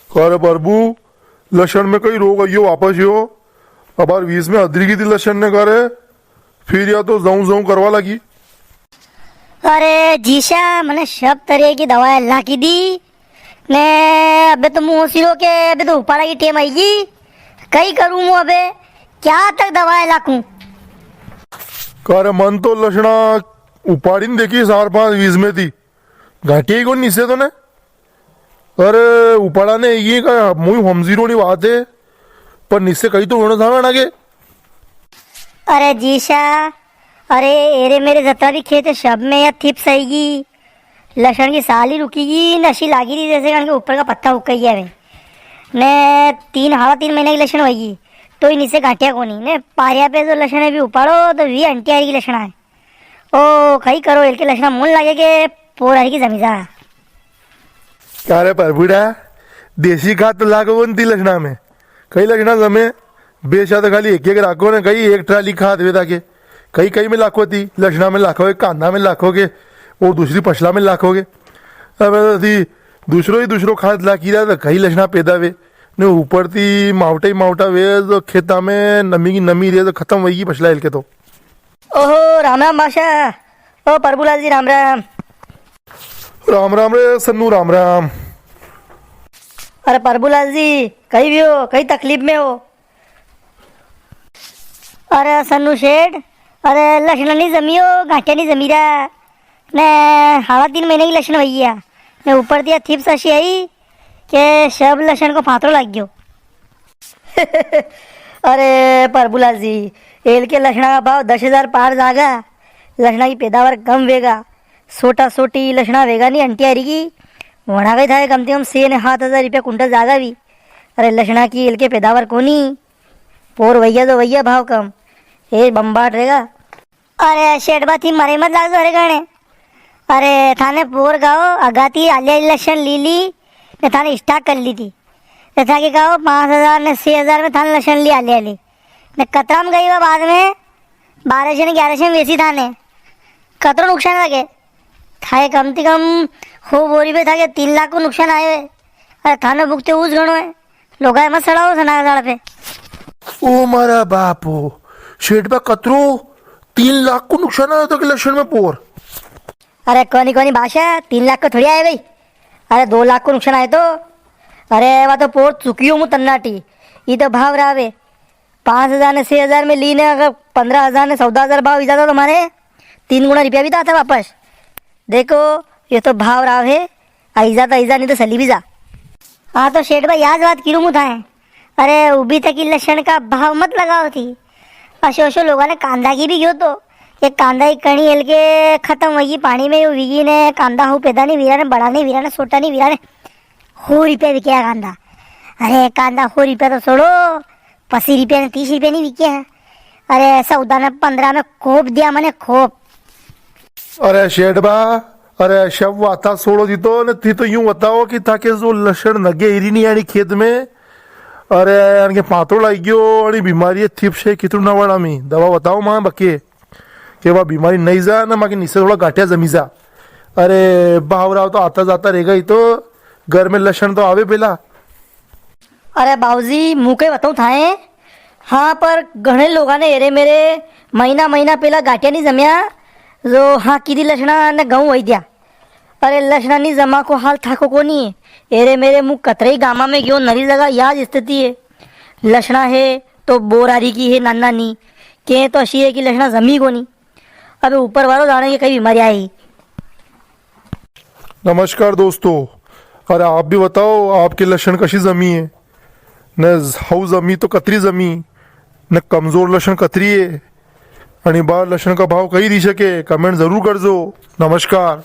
अरे प्रभु, लक्षण में कई रोग आइयो वापस यो। अबार 20 में अदरी की थी लक्षण ने करे, फिर या तो जाऊं जाऊं करवा लगी। अरे जीशा मैंने सब तरह की दवाएं अल्लाह की दी ने। अबे तो मुंह सिरो के अबे तो उपाड़ा की टेम आएगी। कई करूं मुंह अबे क्या तक दवाएं लाकूं। करे मन तो लक्षणा उपाड़ी ने देखी 4-5 20 में थी, घाटी को निसे तो ने। अरे उपाड़ा ने ये का मुई हमजीरो नी बात है, पर निसे कहीं तो होना था ना के। अरे जीशा, अरे एरे मेरे जता भी खेत है शब में या थिप सहीगी। लक्षण की साल ही रुकीगी, नशी लागी रही जैसे कारण के ऊपर का पत्ता उग गई है ने। 3 महीने की लक्षण होगी तो ही नीचे घाटिया को नहीं ने। पारिया पे जो लक्षण है भी उपाड़ो तो भी अंटिया की लक्षण है। ओ कहीं करो इनके लक्षण मुन लगे के पोर की जमीजा। क्या रे परबुड़ा, देसी खाद तो लागो बनती लक्षणा में। कई लक्षणा जमे बेचा तो खाली एक राखो ने, कई एक ट्राली खाद वेदा के कई कई में लाखों थी। लक्षणा में लाखोगे, कांदा में लाखोगे, और दूसरी पछला में लाखोगे। अब थी दूसरो खाद लाखी रहा तो कई लक्षणा पैदा वे ने। ऊपर थी मावटा ही मावटा वे तो खेता में नमी की नमी रहे तो खत्म होगी पछला हिल के तो। ओहो राम राम बादशाह। ओ प्रभुलाल जी राम राम। राम राम रे सन्नू, राम राम। अरे प्रभुलाल जी कहीं भी हो, कहीं तकलीफ में हो। अरे सन्नू शेठ, अरे लक्षण नहीं जमियो, घाटिया नहीं जमी रहा ने। 3.5 महीने की लक्षण हुई है ने। ऊपर दिया थिप्स ऐसी आई के सब लक्षण को फातरो लग गयो। अरे प्रभुलाल जी, एल के लक्षण का भाव 10,000 पार जागा। लक्षणा की पैदावार कम वेगा, सोटा सोटी लक्षणा वेगा नहीं अंटियारी की। वड़ा गई था कम से कम 6,500 रुपया कुंटल जागा भी। अरे लक्षणा की एल के पैदावार कोनी पोर भैया तो भैया भाव कम ये बम्बाट रहेगा। अरे शेठ बात मरे मत लाग अरे गाने। अरे थाने पोर गाओ अगाती आलिया लक्षण ली ने थाने स्टार्ट कर ली थी ने। था कि गाओ 5,000 ने 6,000 में थाने लक्षण ली आलिया ली ने। कतरा में गई वह बाद में 1200 ने 1100 में वेसी थाने। कतरो नुकसान लगे थाए कम से कम हो बोरी पे था कि 3 लाख को नुकसान आए। अरे थाने भुगते उस गणो है लोग मत सड़ाओ सना सड़ा पे। ओ मारा बापो, शेठ बा कतरो 3 लाख को नुकसान आया था कि लक्षण में पोर। अरे कोनी भाषा 3 लाख को थोड़ी आए भाई। अरे 2 लाख को नुकसान आए तो। अरे वह तो पोर चुकी हूँ तन्नाटी। ये तो भाव रहा 5,000 ने 6,000 में ली ने। अगर 15,000 ने 14,000 भाव इजा था तुम्हारे 3 गुना रुपया भी था वापस। देखो ये तो भाव रहा है। ऐजा तो ऐजा नहीं तो सली भी जा। हाँ तो शेठ भाई याद बात किरूँ मुझे। अरे उभी तक की लक्षण का भाव मत लगाओ थी। अशो लोगों ने कांदा की भी गयो तो ये कांदा ही कणी हिल के खत्म होगी पानी में। विगी ने कांदा हो पैदा नहीं वीरा ने, बड़ा नहीं वीरा ने, छोटा नहीं वीरा ने। हो रुपया बिके कांदा। अरे कांदा हो रुपया तो छोड़ो, 80 रुपया ने 30 रुपया नहीं बिके है। अरे 14 ने 15 में खोप दिया मैंने खोप। अरे शेठ बा, अरे शब वाता सोड़ो दी तो ने थी तो यूं बताओ कि ताकि जो लक्षण नगे हिरी नहीं आनी खेत में। अरे यानी पातरो लाई गयो और बीमारी थिप से कितु ना वाला मी दवा बताओ मां बके कि वह बीमारी नहीं जा ना माँ के नीचे थोड़ा घाटिया जमी जा। अरे बावराव तो आता जाता रहेगा ही तो घर में लक्षण तो आवे पहला। अरे बाबूजी मुँह के बताऊँ थाए। हाँ पर घने लोगों ने एरे मेरे महीना पहला घाटिया नहीं जमिया जो हाँ की लक्षणा ने गाँव वही दिया। अरे लक्षणा नहीं जमा को हाल थाको को नहीं है। एरे मेरे मुँह कतरे गामा में क्यों नरी जगह याद स्थिति है। लक्षणा है तो बोरारी की है नाना नी के तो अशी है कि लक्षणा जमी को नहीं। अबे ऊपर वालों जाने की कई बीमारी आई। नमस्कार दोस्तों, अरे आप भी बताओ आपके लक्षण कशी जमी है न। हाउ जमी तो कतरी जमी न, कमजोर लक्षण कतरी है आणि बार लक्षण का भाव कही दी सके कमेंट जरूर कर दो। नमस्कार।